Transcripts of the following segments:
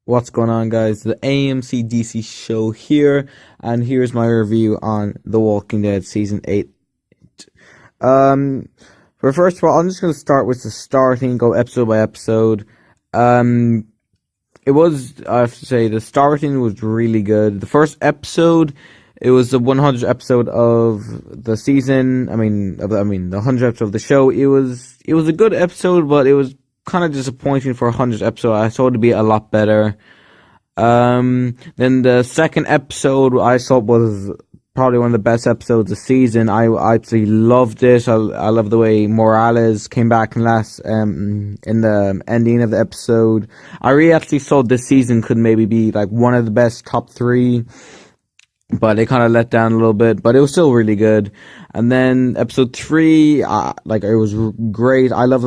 What's going on, guys? The AMC DC show here, and here's my review on The Walking Dead season 8. Um, but first of all, I'm just going to start with the starting, go episode by episode. Um, I have to say, the starting was really good. The first episode, it was the 100th episode of the season. The 100th episode of the show. It was a good episode, but it was kind of disappointing for a 100th episode. I thought it'd be a lot better. Then the second episode I thought was probably one of the best episodes of the season. I absolutely loved it. I love the way Morales came back in the ending of the episode. I really actually thought this season could maybe be like one of the best top three, but it kind of let down a little bit, but it was still really good. And then episode 3, it was great. I loved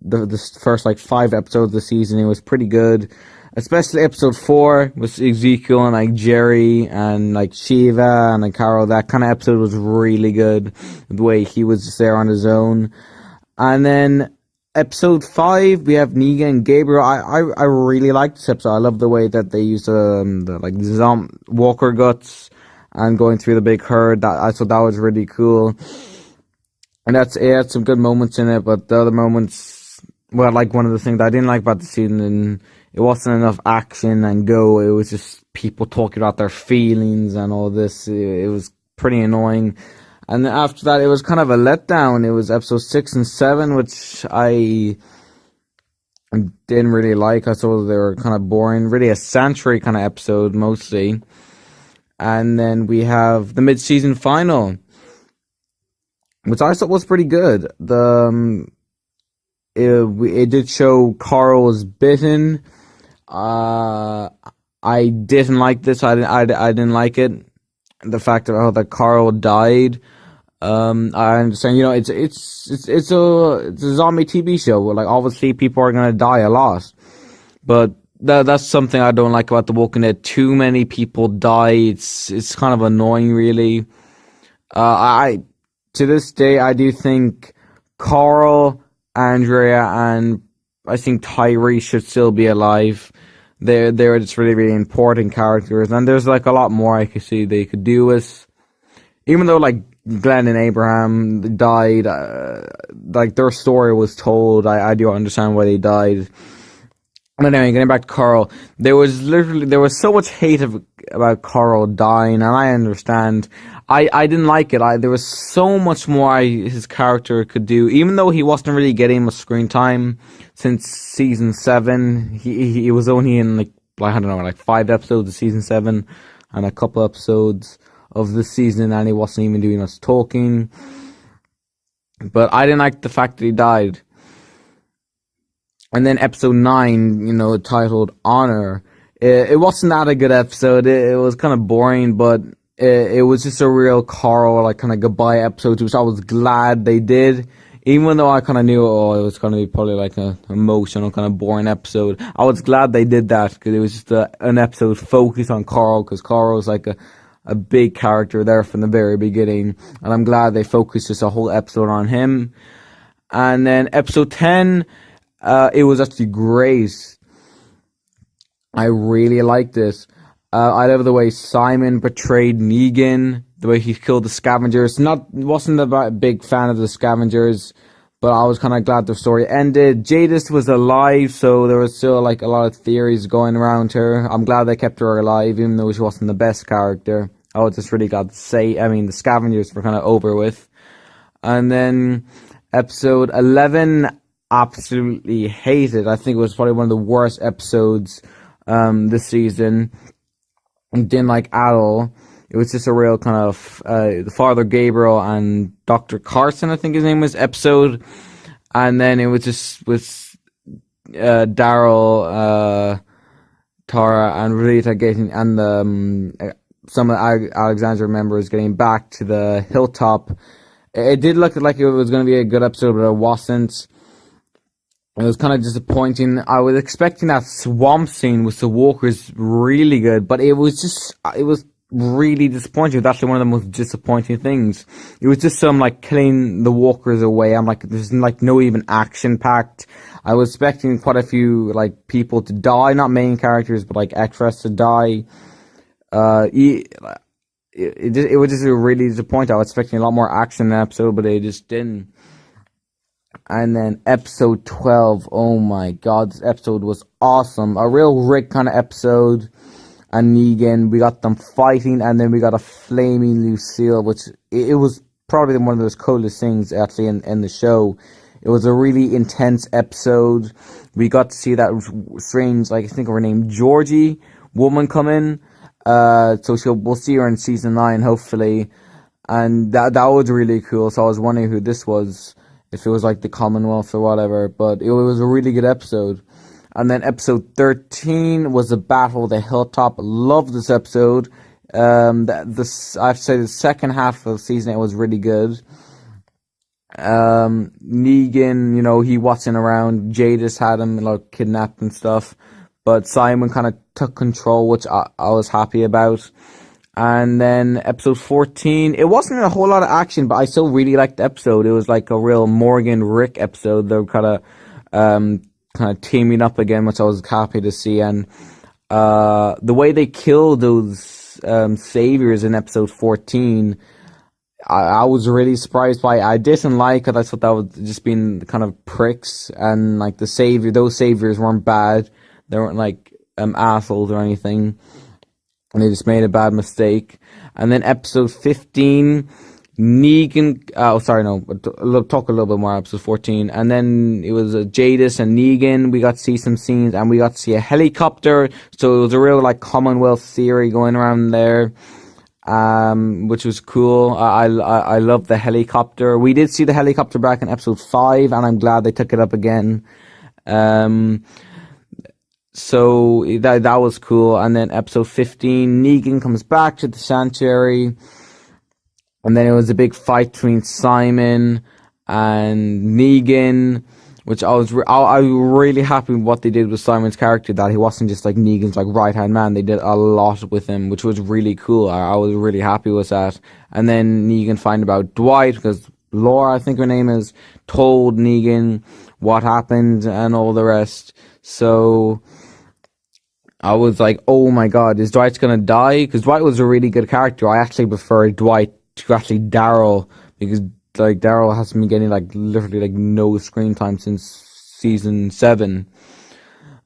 the first 5 episodes of the season. It was pretty good, especially episode 4 with Ezekiel and Jerry and Shiva and Carol. That kind of episode was really good, the way he was just there on his own. And then episode 5, we have Negan and Gabriel. I really liked this episode. I love the way that they used the zombie walker guts and going through the big herd. I thought that was really cool. And it had some good moments in it, but the other moments, well, one of the things that I didn't like about the season, and it wasn't enough action and go. It was just people talking about their feelings and all this. It was pretty annoying. And after that, it was kind of a letdown. It was episode 6 and 7, which I didn't really like. I thought they were kind of boring. Really a Sanctuary kind of episode, mostly. And then we have the mid-season final, which I thought was pretty good. It did show Carl was bitten. I didn't like this. I didn't like it. The fact of how that Carl died. I understand. It's a zombie TV show. Obviously people are gonna die a lot, but that's something I don't like about The Walking Dead. Too many people die. It's kind of annoying, really. To this day, I do think Carl, Andrea, and I think Tyree should still be alive. They're just really, really important characters, and there's a lot more I could see they could do with. Even though Glenn and Abraham died, their story was told. I do understand why they died. But anyway, getting back to Carl, there was so much hate about Carl dying, and I understand. I didn't like it. There was so much more his character could do, even though he wasn't really getting much screen time since season 7. He was only in 5 episodes of season 7 and a couple episodes of this season, and he wasn't even doing much talking. But I didn't like the fact that he died. And then episode 9, titled Honor, it wasn't that a good episode. It was kind of boring, but it was just a real Carl, kind of goodbye episode, which I was glad they did. Even though I kind of knew, it was going to be probably an emotional, kind of boring episode. I was glad they did that, because it was just an episode focused on Carl, because Carl was a big character there from the very beginning. And I'm glad they focused just a whole episode on him. And then episode 10, it was actually great. I really liked this. I love the way Simon portrayed Negan, the way he killed the scavengers. Wasn't a big fan of the scavengers, but I was kind of glad the story ended. Jadis was alive, so there was still a lot of theories going around her. I'm glad they kept her alive, even though she wasn't the best character. I was just really glad to say, the scavengers were kind of over with. And then episode 11, absolutely hated. I think it was probably one of the worst episodes this season. Didn't like at all. It was just a real kind of the Father Gabriel and Dr. Carson, I think his name was, episode. And then it was just with Daryl, Tara, and Rita getting, and some of the Alexandra members getting back to the hilltop. It did look like it was going to be a good episode, but it wasn't. It was kind of disappointing. I was expecting that swamp scene with the walkers really good, but it was really disappointing. It was actually one of the most disappointing things. It was just some like killing the walkers away. I'm like, there's like no even action packed. I was expecting quite a few like people to die, not main characters, but like extras to die. It was just really disappointing. I was expecting a lot more action in the episode, but they just didn't. And then episode 12, oh my god, this episode was awesome. A real Rick kind of episode. And Negan, we got them fighting, and then we got a flaming Lucille, which it was probably one of those coolest things actually in the show. It was a really intense episode. We got to see that strange, like I think her name Georgie woman come in. So we'll see her in season 9 hopefully, and that was really cool. So I was wondering who this was, if it was like the Commonwealth or whatever. But it was a really good episode. And then episode 13 was the Battle of the Hilltop. Loved this episode. I have to say the second half of season 8 was really good. Negan, you know, he wasn't around. Jadis had him, like, kidnapped and stuff. But Simon kind of took control, which I was happy about. And then episode 14, it wasn't a whole lot of action, but I still really liked the episode. It was like a real Morgan Rick episode. They were kind of teaming up again, which I was happy to see. And the way they killed those saviors in episode 14, I was really surprised by it. I didn't like it. I thought that was just being kind of pricks, and like those saviors weren't bad. They weren't like assholes or anything, and they just made a bad mistake. And then episode 15, Negan, talk a little bit more episode 14, and then it was Jadis and Negan. We got to see some scenes, and we got to see a helicopter, so it was a real like Commonwealth theory going around there, which was cool. I love the helicopter. We did see the helicopter back in episode 5, and I'm glad they took it up again. So that was cool. And then episode 15, Negan comes back to the sanctuary. And then it was a big fight between Simon and Negan, which I was really happy with what they did with Simon's character, that he wasn't just like Negan's like right-hand man. They did a lot with him, which was really cool. I was really happy with that. And then Negan find about Dwight, because Laura, I think her name is, told Negan what happened and all the rest. So I was like, oh my god, is Dwight gonna die? Because Dwight was a really good character. I actually prefer Dwight to actually Daryl, because like Daryl hasn't been getting like literally like no screen time since season 7.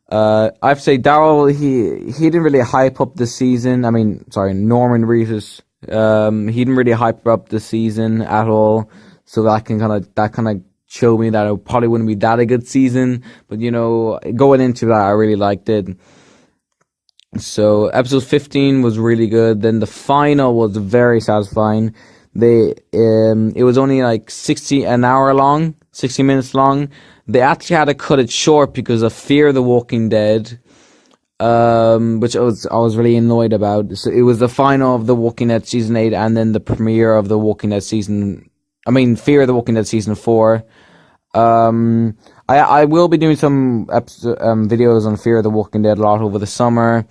I have to say Daryl, he didn't really hype up the season. I mean, sorry, Norman Reedus. He didn't really hype up the season at all. So that kind of showed me that it probably wouldn't be that a good season. But you know, going into that, I really liked it. So episode 15 was really good. Then the final was very satisfying. It was only like 60 minutes long. They actually had to cut it short because of Fear the Walking Dead, which I was really annoyed about. So it was the final of The Walking Dead season 8, and then the premiere of The Walking Dead Fear the Walking Dead season 4. I will be doing some videos on Fear the Walking Dead a lot over the summer.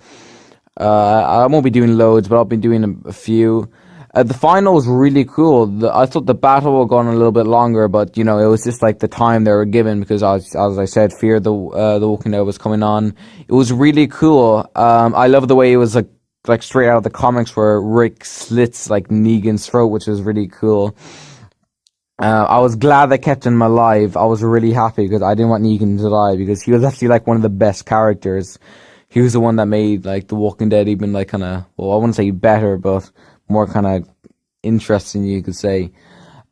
I won't be doing loads, but I'll be doing a few. The final was really cool. I thought the battle would go on a little bit longer, but you know, it was just like the time they were given, because as I said, Fear the Walking Dead was coming on. It was really cool. I love the way it was like straight out of the comics, where Rick slits like Negan's throat, which was really cool. I was glad they kept him alive. I was really happy, because I didn't want Negan to die, because he was actually like one of the best characters. He was the one that made like The Walking Dead even like kind of, well, I wouldn't say better, but more kind of interesting, you could say.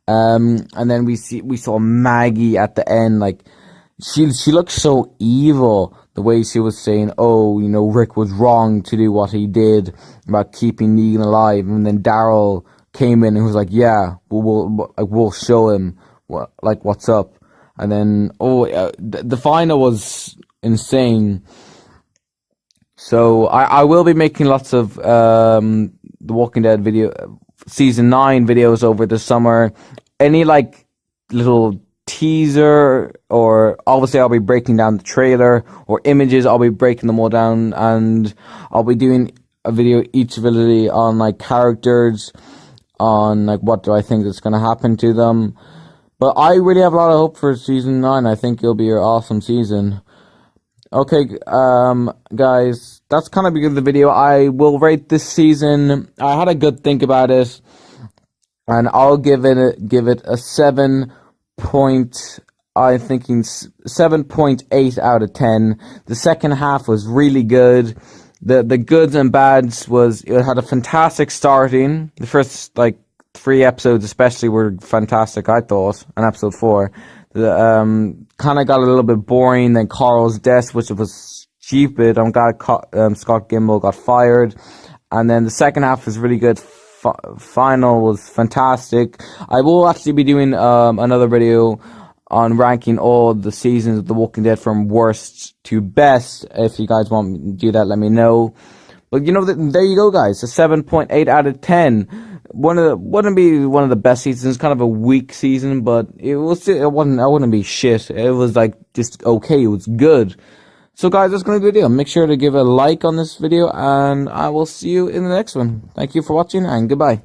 And then we saw Maggie at the end. Like she looked so evil, the way she was saying, oh, you know, Rick was wrong to do what he did about keeping Negan alive. And then Daryl came in and was like, yeah, we'll show him what's up. And then the final was insane. So I will be making lots of The Walking Dead season 9 videos over the summer. Any like little teaser, or obviously I'll be breaking down the trailer, or images, I'll be breaking them all down, and I'll be doing a video each video on like characters, on like what do I think is going to happen to them. But I really have a lot of hope for season 9. I think it'll be an awesome season. Okay, guys, that's kind of the end of the video. I will rate this season. I had a good think about it, and I'll give it a 7.8 out of 10. The second half was really good. The goods and bads was, it had a fantastic starting. The first like 3 episodes especially were fantastic, I thought, and episode 4. The kind of got a little bit boring. Then Carl's death, which was stupid. I'm glad Scott Gimble got fired. And then the second half was really good. Final was fantastic. I will actually be doing another video on ranking all the seasons of The Walking Dead from worst to best. If you guys want me to do that, let me know. But you know, there you go, guys. A 7.8 out of 10. Wouldn't be one of the best seasons. Kind of a weak season, but it wasn't. I wouldn't be shit. It was like just okay. It was good. So, guys, that's going to be the video. Make sure to give a like on this video, and I will see you in the next one. Thank you for watching, and goodbye.